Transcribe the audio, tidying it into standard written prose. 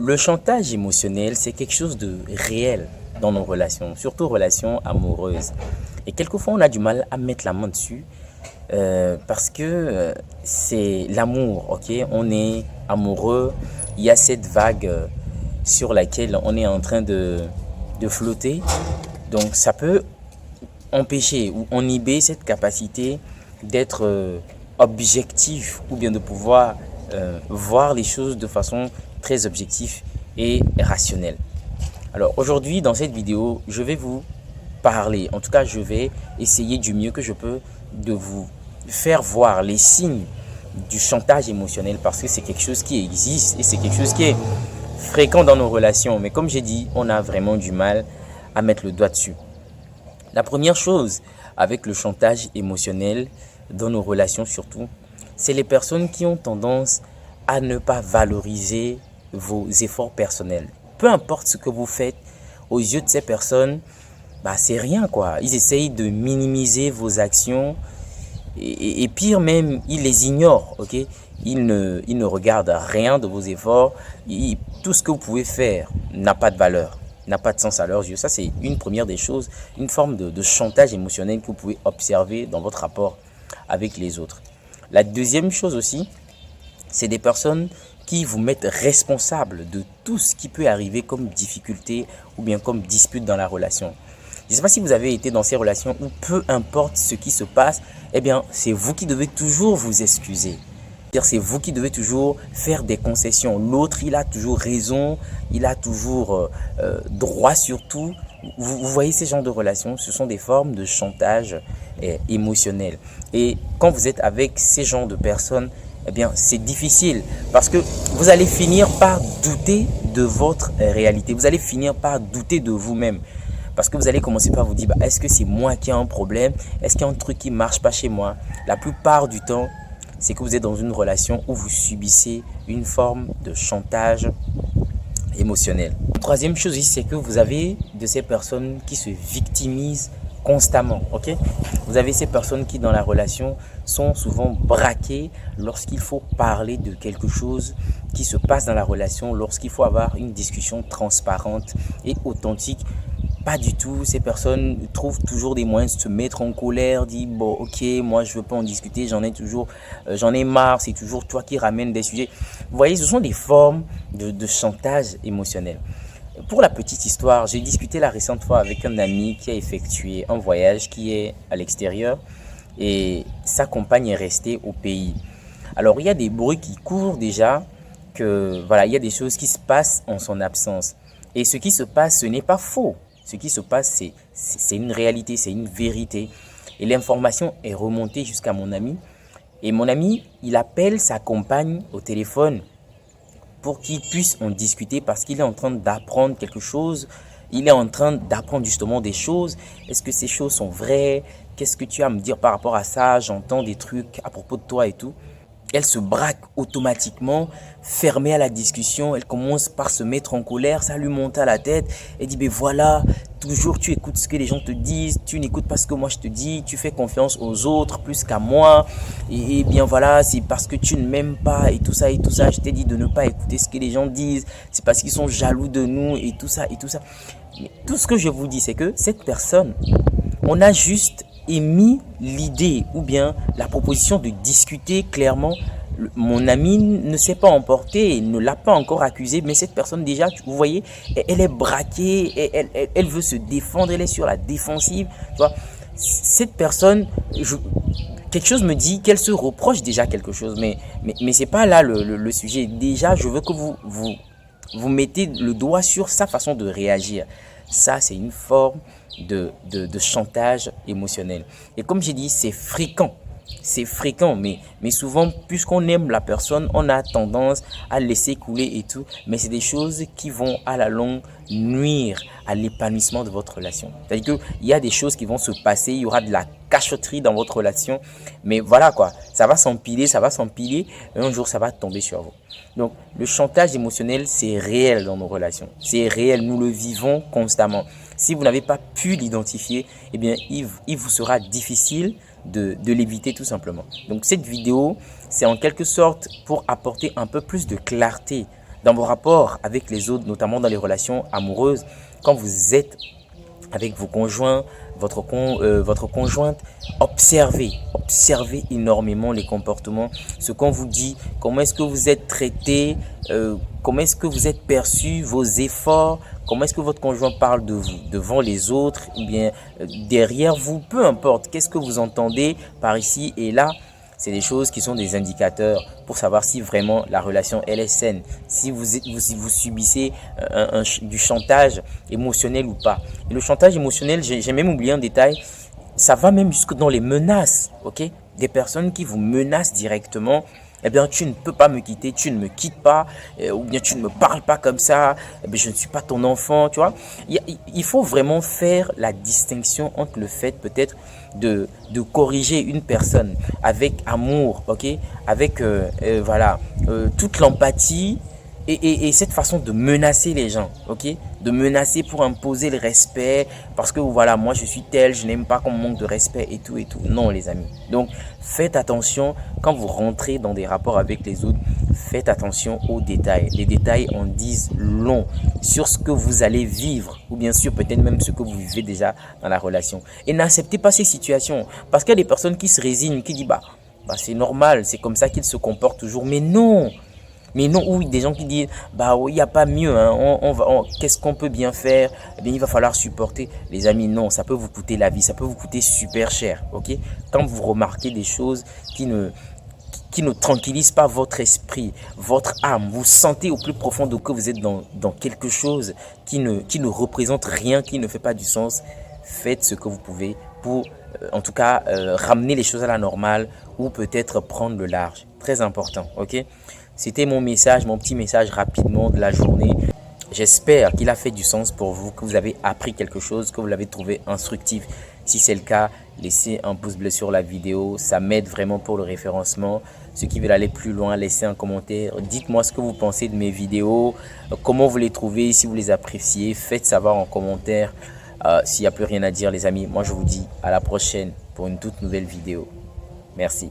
Le chantage émotionnel, c'est quelque chose de réel dans nos relations, surtout relations amoureuses. Et quelquefois, on a du mal à mettre la main dessus parce que c'est l'amour, ok? On est amoureux, il y a cette vague sur laquelle on est en train de flotter. Donc, ça peut empêcher ou inhiber cette capacité d'être objectif ou bien de pouvoir voir les choses de façon très objective et rationnelle. Alors aujourd'hui dans cette vidéo, je vais vous parler, en tout cas je vais essayer du mieux que je peux de vous faire voir les signes du chantage émotionnel parce que c'est quelque chose qui existe et c'est quelque chose qui est fréquent dans nos relations. Mais comme j'ai dit, on a vraiment du mal à mettre le doigt dessus. La première chose avec le chantage émotionnel dans nos relations surtout, c'est les personnes qui ont tendance à ne pas valoriser vos efforts personnels. Peu importe ce que vous faites, aux yeux de ces personnes, c'est rien quoi. Ils essayent de minimiser vos actions et pire même, ils les ignorent, ok? Ils ne regardent rien de vos efforts. Tout ce que vous pouvez faire n'a pas de valeur, n'a pas de sens à leurs yeux. Ça, c'est une première des choses, une forme de chantage émotionnel que vous pouvez observer dans votre rapport avec les autres. La deuxième chose aussi, c'est des personnes qui vous mettent responsable de tout ce qui peut arriver comme difficulté ou bien comme dispute dans la relation. Je ne sais pas si vous avez été dans ces relations où peu importe ce qui se passe, eh bien, c'est vous qui devez toujours vous excuser. C'est vous qui devez toujours faire des concessions. L'autre, il a toujours raison, il a toujours droit sur tout. Vous voyez ces genres de relations, ce sont des formes de chantage émotionnel. Et quand vous êtes avec ces genres de personnes, eh bien, c'est difficile parce que vous allez finir par douter de votre réalité. Vous allez finir par douter de vous-même. Parce que vous allez commencer par vous dire, est-ce que c'est moi qui ai un problème? Est-ce qu'il y a un truc qui ne marche pas chez moi? La plupart du temps, c'est que vous êtes dans une relation où vous subissez une forme de chantage émotionnel. Troisième chose ici, c'est que vous avez de ces personnes qui se victimisent constamment, ok? Vous avez ces personnes qui dans la relation sont souvent braquées lorsqu'il faut parler de quelque chose qui se passe dans la relation, lorsqu'il faut avoir une discussion transparente et authentique. Pas du tout, ces personnes trouvent toujours des moyens de se mettre en colère, disent bon ok, moi je veux pas en discuter, j'en ai marre, c'est toujours toi qui ramènes des sujets. Vous voyez, ce sont des formes de chantage émotionnel. Pour la petite histoire, j'ai discuté la récente fois avec un ami qui a effectué un voyage qui est à l'extérieur et sa compagne est restée au pays. Alors il y a des bruits qui courent déjà que voilà, il y a des choses qui se passent en son absence. Et ce qui se passe, ce n'est pas faux. Ce qui se passe, c'est une réalité, c'est une vérité. Et l'information est remontée jusqu'à mon ami. Et mon ami, il appelle sa compagne au téléphone pour qu'il puisse en discuter parce qu'il est en train d'apprendre quelque chose. Il est en train d'apprendre justement des choses. Est-ce que ces choses sont vraies? Qu'est-ce que tu as à me dire par rapport à ça? J'entends des trucs à propos de toi et tout. Elle se braque automatiquement, fermée à la discussion. Elle commence par se mettre en colère, ça lui monte à la tête. Elle dit, ben voilà, toujours tu écoutes ce que les gens te disent, tu n'écoutes pas ce que moi je te dis, tu fais confiance aux autres plus qu'à moi. Et bien voilà, c'est parce que tu ne m'aimes pas et tout ça et tout ça. Je t'ai dit de ne pas écouter ce que les gens disent. C'est parce qu'ils sont jaloux de nous et tout ça et tout ça. Mais tout ce que je vous dis, c'est que cette personne, on a juste émis l'idée ou bien la proposition de discuter clairement. Mon ami ne s'est pas emporté, ne l'a pas encore accusé, mais cette personne déjà, vous voyez, elle est braquée, elle veut se défendre, elle est sur la défensive. Tu vois, cette personne, quelque chose me dit qu'elle se reproche déjà quelque chose, mais c'est pas là le sujet. Déjà, je veux que vous mettez le doigt sur sa façon de réagir. Ça, c'est une forme de chantage émotionnel. Et comme j'ai dit, c'est fréquent. C'est fréquent, mais souvent, puisqu'on aime la personne, on a tendance à laisser couler et tout. Mais c'est des choses qui vont à la longue nuire à l'épanouissement de votre relation. C'est-à-dire qu'il y a des choses qui vont se passer, il y aura de la cachotterie dans votre relation. Mais voilà quoi, ça va s'empiler, et un jour ça va tomber sur vous. Donc le chantage émotionnel, c'est réel dans nos relations. C'est réel, nous le vivons constamment. Si vous n'avez pas pu l'identifier, eh bien il vous sera difficile de l'éviter tout simplement. Donc cette vidéo, c'est en quelque sorte pour apporter un peu plus de clarté dans vos rapports avec les autres, notamment dans les relations amoureuses, quand vous êtes avec vos conjoints, votre conjointe, observez énormément les comportements, ce qu'on vous dit, comment est-ce que vous êtes traité, comment est-ce que vous êtes perçu, vos efforts, comment est-ce que votre conjoint parle de vous devant les autres ou bien derrière vous, peu importe, qu'est-ce que vous entendez par ici et là. C'est des choses qui sont des indicateurs pour savoir si vraiment la relation elle est saine, si vous subissez du chantage émotionnel ou pas. Et le chantage émotionnel, j'ai même oublié un détail, ça va même jusque dans les menaces, ok? Des personnes qui vous menacent directement. Eh bien, tu ne peux pas me quitter, tu ne me quittes pas, ou bien tu ne me parles pas comme ça, eh bien, je ne suis pas ton enfant, tu vois. Il faut vraiment faire la distinction entre le fait peut-être de corriger une personne avec amour, ok, avec toute l'empathie et cette façon de menacer les gens, ok, de menacer pour imposer le respect parce que voilà, moi je suis tel, je n'aime pas qu'on me manque de respect et tout. Non les amis, donc faites attention quand vous rentrez dans des rapports avec les autres, faites attention aux détails. Les détails en disent long sur ce que vous allez vivre ou bien sûr peut-être même ce que vous vivez déjà dans la relation. Et n'acceptez pas ces situations parce qu'il y a des personnes qui se résignent, qui disent bah c'est normal, c'est comme ça qu'ils se comportent toujours, mais non. Mais non, oui, des gens qui disent, bah oui, il n'y a pas mieux, hein, qu'est-ce qu'on peut bien faire? Eh bien, il va falloir supporter. Les amis, non, ça peut vous coûter la vie, ça peut vous coûter super cher, ok? Quand vous remarquez des choses qui ne tranquillisent pas votre esprit, votre âme, vous sentez au plus profond de que vous êtes dans quelque chose qui ne représente rien, qui ne fait pas du sens, faites ce que vous pouvez pour, en tout cas, ramener les choses à la normale ou peut-être prendre le large. Très important, ok? C'était mon message, mon petit message rapidement de la journée. J'espère qu'il a fait du sens pour vous, que vous avez appris quelque chose, que vous l'avez trouvé instructif. Si c'est le cas, laissez un pouce bleu sur la vidéo. Ça m'aide vraiment pour le référencement. Ceux qui veulent aller plus loin, laissez un commentaire. Dites-moi ce que vous pensez de mes vidéos, comment vous les trouvez, si vous les appréciez. Faites savoir en commentaire. S'il n'y a plus rien à dire les amis, moi je vous dis à la prochaine pour une toute nouvelle vidéo. Merci.